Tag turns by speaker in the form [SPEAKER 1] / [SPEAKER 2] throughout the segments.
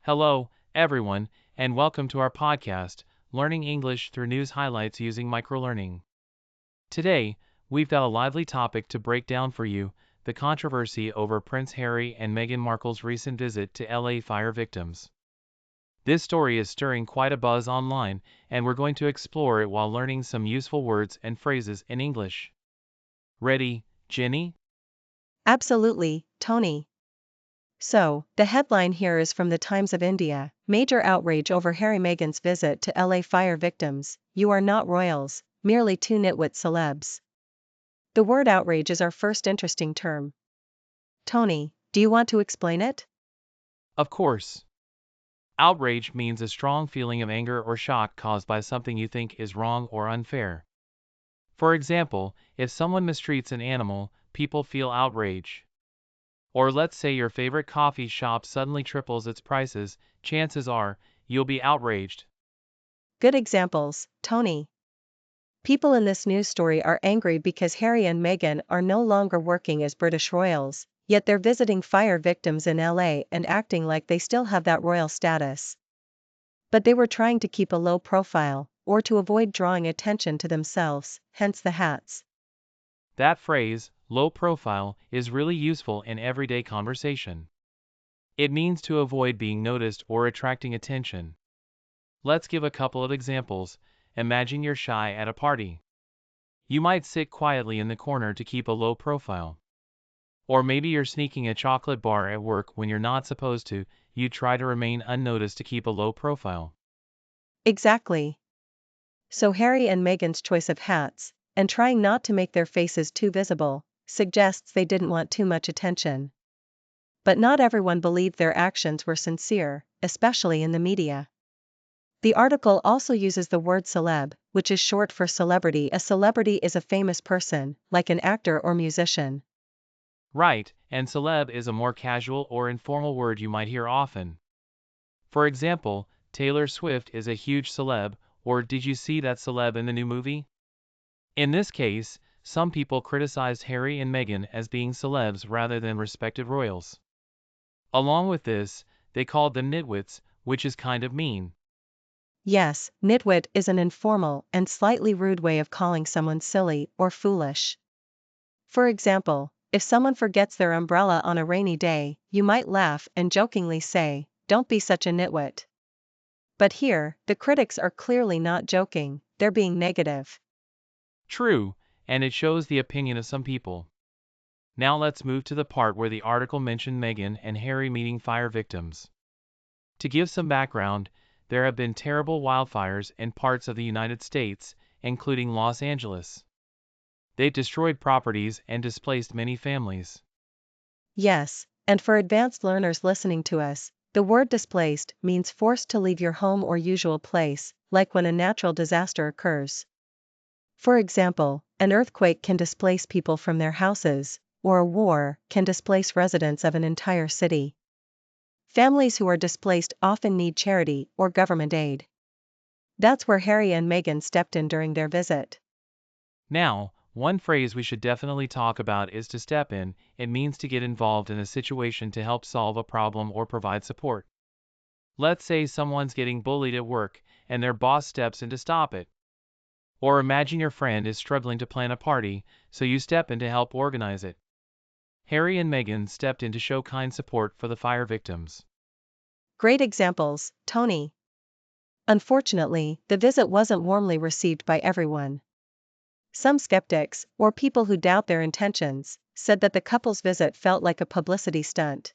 [SPEAKER 1] Hello, everyone, and welcome to our podcast, Learning English Through News Highlights Using Microlearning. Today, we've got a lively topic to break down for you, the controversy over Prince Harry and Meghan Markle's recent visit to LA fire victims. This story is stirring quite a buzz online, and we're going to explore it while learning some useful words and phrases in English. Ready, Jenny?
[SPEAKER 2] Absolutely, Tony. So, the headline here is from the Times of India: Major outrage over Harry-Meghan's visit to LA fire victims. You are not royals, merely two nitwit celebs. The word outrage is our first interesting term. Tony, do you want to explain it?
[SPEAKER 1] Of course. Outrage means a strong feeling of anger or shock caused by something you think is wrong or unfair. For example, if someone mistreats an animal, people feel outrage. Or let's say your favorite coffee shop suddenly triples its prices, chances are, you'll be outraged.
[SPEAKER 2] Good examples, Tony. People in this news story are angry because Harry and Meghan are no longer working as British royals, yet they're visiting fire victims in LA and acting like they still have that royal status. But they were trying to keep a low profile, or to avoid drawing attention to themselves, hence the hats.
[SPEAKER 1] That phrase, low profile, is really useful in everyday conversation. It means to avoid being noticed or attracting attention. Let's give a couple of examples. Imagine you're shy at a party. You might sit quietly in the corner to keep a low profile. Or maybe you're sneaking a chocolate bar at work when you're not supposed to, you try to remain unnoticed to keep a low profile.
[SPEAKER 2] Exactly. So Harry and Meghan's choice of hats, and trying not to make their faces too visible, suggests they didn't want too much attention. But not everyone believed their actions were sincere, especially in the media. The article also uses the word celeb, which is short for celebrity. A celebrity is a famous person, like an actor or musician.
[SPEAKER 1] Right, and celeb is a more casual or informal word you might hear often. For example, Taylor Swift is a huge celeb, or did you see that celeb in the new movie? In this case, some people criticized Harry and Meghan as being celebs rather than respected royals. Along with this, they called them nitwits, which is kind of mean.
[SPEAKER 2] Yes, nitwit is an informal and slightly rude way of calling someone silly or foolish. For example, if someone forgets their umbrella on a rainy day, you might laugh and jokingly say, "Don't be such a nitwit." But here, the critics are clearly not joking, they're being negative.
[SPEAKER 1] True, and it shows the opinion of some people. Now let's move to the part where the article mentioned Meghan and Harry meeting fire victims. To give some background, there have been terrible wildfires in parts of the United States, including Los Angeles. They've destroyed properties and displaced many families.
[SPEAKER 2] Yes, and for advanced learners listening to us, the word displaced means forced to leave your home or usual place, like when a natural disaster occurs. For example, an earthquake can displace people from their houses, or a war can displace residents of an entire city. Families who are displaced often need charity or government aid. That's where Harry and Meghan stepped in during their visit.
[SPEAKER 1] Now, one phrase we should definitely talk about is to step in. It means to get involved in a situation to help solve a problem or provide support. Let's say someone's getting bullied at work, and their boss steps in to stop it. Or imagine your friend is struggling to plan a party, so you step in to help organize it. Harry and Meghan stepped in to show kind support for the fire victims.
[SPEAKER 2] Great examples, Tony. Unfortunately, the visit wasn't warmly received by everyone. Some skeptics, or people who doubt their intentions, said that the couple's visit felt like a publicity stunt.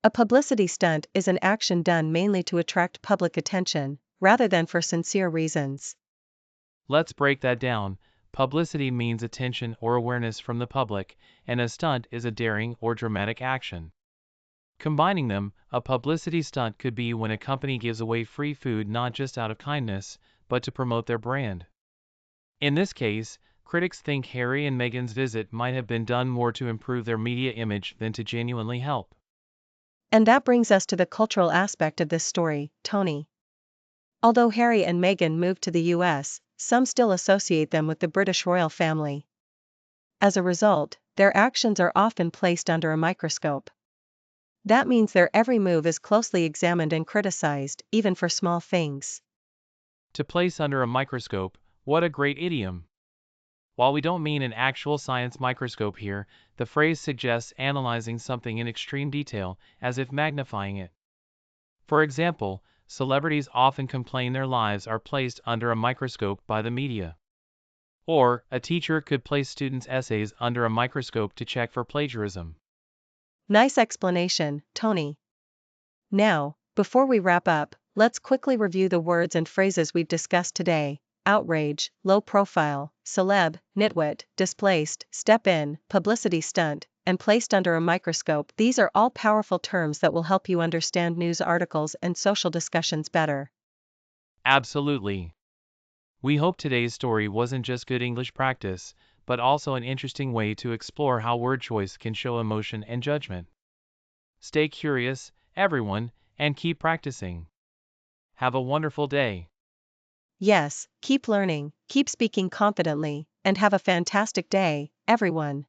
[SPEAKER 2] A publicity stunt is an action done mainly to attract public attention, rather than for sincere reasons.
[SPEAKER 1] Let's break that down. Publicity means attention or awareness from the public, and a stunt is a daring or dramatic action. Combining them, a publicity stunt could be when a company gives away free food not just out of kindness, but to promote their brand. In this case, critics think Harry and Meghan's visit might have been done more to improve their media image than to genuinely help.
[SPEAKER 2] And that brings us to the cultural aspect of this story, Tony. Although Harry and Meghan moved to the US, some still associate them with the British royal family. As a result, their actions are often placed under a microscope. That means their every move is closely examined and criticized, even for small things.
[SPEAKER 1] To place under a microscope, what a great idiom. While we don't mean an actual science microscope here, the phrase suggests analyzing something in extreme detail, as if magnifying it. For example, celebrities often complain their lives are placed under a microscope by the media. Or, a teacher could place students' essays under a microscope to check for plagiarism.
[SPEAKER 2] Nice explanation, Tony. Now, before we wrap up, let's quickly review the words and phrases we've discussed today: outrage, low profile, celeb, nitwit, displaced, step in, publicity stunt, and placed under a microscope. These are all powerful terms that will help you understand news articles and social discussions better.
[SPEAKER 1] Absolutely. We hope today's story wasn't just good English practice, but also an interesting way to explore how word choice can show emotion and judgment. Stay curious, everyone, and keep practicing. Have a wonderful day.
[SPEAKER 2] Yes, keep learning, keep speaking confidently, and have a fantastic day, everyone.